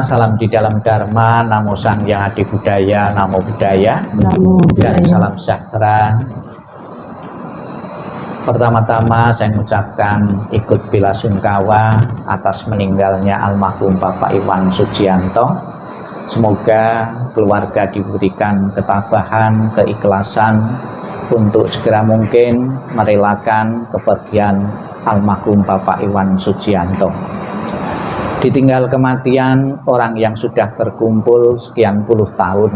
Salam di dalam Dharma, Namo Sang Yang Adi Budaya, Namo Budaya, dan salam sejahtera. Pertama-tama saya mengucapkan ikut bela sungkawa atas meninggalnya almarhum Bapak Iwan Sujianto. Semoga keluarga diberikan ketabahan, keikhlasan untuk segera mungkin merelakan kepergian almarhum Bapak Iwan Sujianto. Ditinggal kematian orang yang sudah berkumpul sekian puluh tahun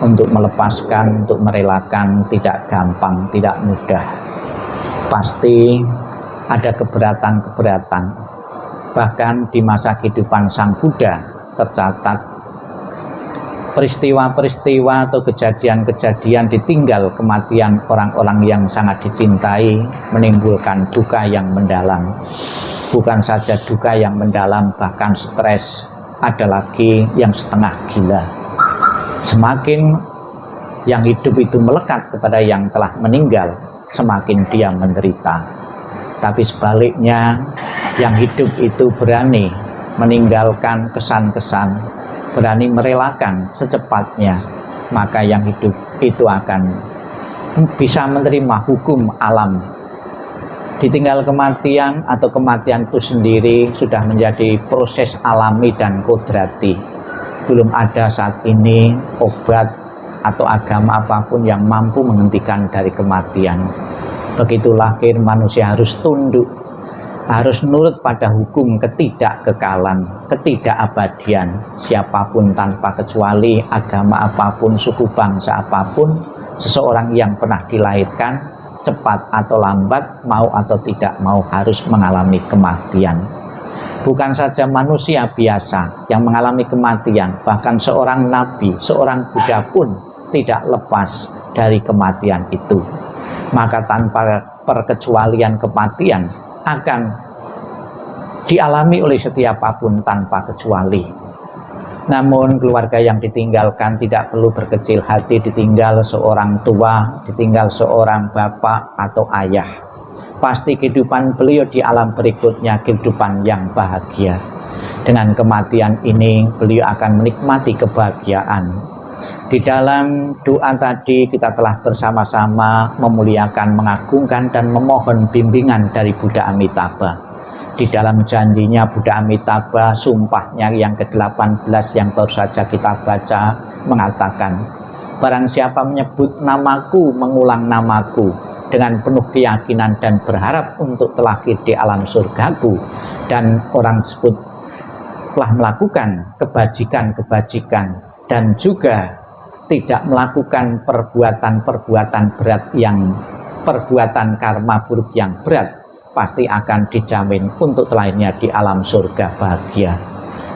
untuk melepaskan, untuk merelakan tidak gampang, tidak mudah. Pasti ada keberatan-keberatan. Bahkan di masa kehidupan Sang Buddha tercatat peristiwa-peristiwa atau kejadian-kejadian ditinggal kematian orang-orang yang sangat dicintai menimbulkan duka yang mendalam. Bukan saja duka yang mendalam, bahkan stres, ada lagi yang setengah gila. Semakin yang hidup itu melekat kepada yang telah meninggal, semakin dia menderita. Tapi sebaliknya, yang hidup itu berani meninggalkan kesan-kesan, berani merelakan secepatnya, maka yang hidup itu akan bisa menerima hukum alam. Ditinggal kematian atau kematian itu sendiri sudah menjadi proses alami dan kodrati. Belum ada saat ini obat atau agama apapun yang mampu menghentikan dari kematian. Begitu lahir manusia harus tunduk, harus nurut pada hukum ketidakkekalan, ketidakabadian. Siapapun tanpa kecuali, agama apapun, suku bangsa apapun, seseorang yang pernah dilahirkan cepat atau lambat, mau atau tidak mau harus mengalami kematian. Bukan saja manusia biasa yang mengalami kematian, bahkan seorang nabi, seorang Buddha pun tidak lepas dari kematian itu. Maka tanpa perkecualian kematian akan dialami oleh setiap apapun tanpa kecuali. Namun keluarga yang ditinggalkan tidak perlu berkecil hati, ditinggal seorang tua, ditinggal seorang bapak atau ayah. Pasti kehidupan beliau di alam berikutnya kehidupan yang bahagia. Dengan kematian ini beliau akan menikmati kebahagiaan. Di dalam doa tadi kita telah bersama-sama memuliakan, mengagungkan dan memohon bimbingan dari Buddha Amitabha. Di dalam janjinya Buddha Amitabha, sumpahnya yang ke-18 yang baru saja kita baca, mengatakan, barang siapa menyebut namaku, mengulang namaku dengan penuh keyakinan dan berharap untuk terlahir di alam surgaku, dan orang tersebut telah melakukan kebajikan-kebajikan dan juga tidak melakukan perbuatan-perbuatan berat yang perbuatan karma buruk yang berat, pasti akan dijamin untuk terlahirnya di alam surga bahagia.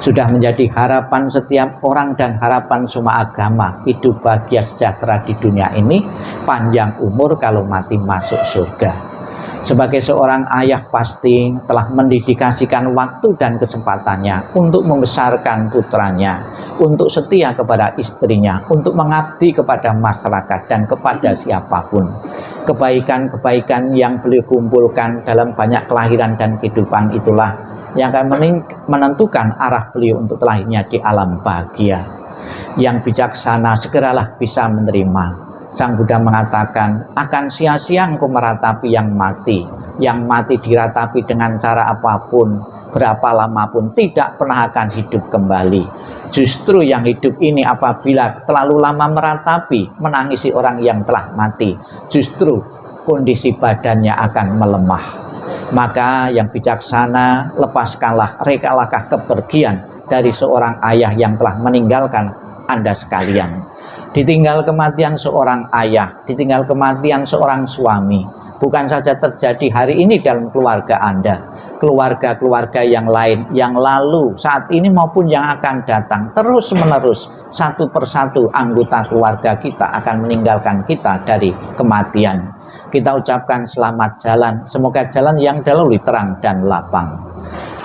Sudah menjadi harapan setiap orang dan harapan semua agama, hidup bahagia sejahtera di dunia ini, panjang umur kalau mati masuk surga. Sebagai seorang ayah pasti telah mendedikasikan waktu dan kesempatannya untuk membesarkan putranya, untuk setia kepada istrinya, untuk mengabdi kepada masyarakat dan kepada siapapun. Kebaikan-kebaikan yang beliau kumpulkan dalam banyak kelahiran dan kehidupan itulah yang akan menentukan arah beliau untuk terlahirnya di alam bahagia. Yang bijaksana segeralah bisa menerima. Sang Buddha mengatakan, akan sia-sia engkau meratapi yang mati diratapi dengan cara apapun, berapa lama pun tidak pernah akan hidup kembali. Justru yang hidup ini apabila terlalu lama meratapi, menangisi orang yang telah mati, justru kondisi badannya akan melemah. Maka yang bijaksana, lepaskanlah, relakanlah kepergian dari seorang ayah yang telah meninggalkan Anda sekalian. Ditinggal kematian seorang ayah, ditinggal kematian seorang suami, bukan saja terjadi hari ini dalam keluarga Anda, keluarga-keluarga yang lain, yang lalu, saat ini maupun yang akan datang, terus-menerus, satu persatu anggota keluarga kita akan meninggalkan kita dari kematian. Kita ucapkan selamat jalan, semoga jalan yang dilalui terang dan lapang.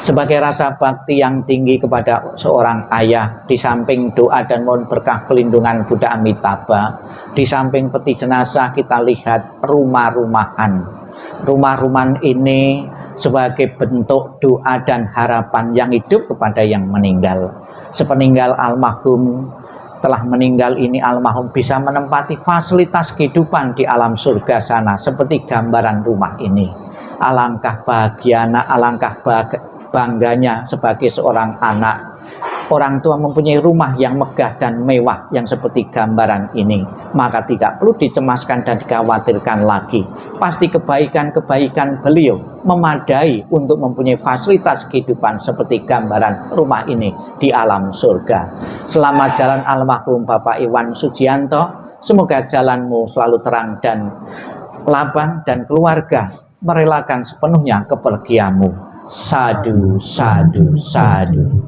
Sebagai rasa bakti yang tinggi kepada seorang ayah, di samping doa dan mohon berkah pelindungan Buddha Amitabha, di samping peti jenazah kita lihat rumah-rumahan. Rumah-rumahan ini sebagai bentuk doa dan harapan yang hidup kepada yang meninggal. Sepeninggal almarhum telah meninggal ini, almarhum bisa menempati fasilitas kehidupan di alam surga sana seperti gambaran rumah ini. Alangkah bahagianya, alangkah bangganya sebagai seorang anak, orang tua mempunyai rumah yang megah dan mewah yang seperti gambaran ini. Maka tidak perlu dicemaskan dan dikhawatirkan lagi. Pasti kebaikan-kebaikan beliau memadai untuk mempunyai fasilitas kehidupan seperti gambaran rumah ini di alam surga. Selamat jalan almarhum Bapak Iwan Sujianto. Semoga jalanmu selalu terang dan lapang, dan keluarga merelakan sepenuhnya kepergianmu. Sadu, sadu, sadu.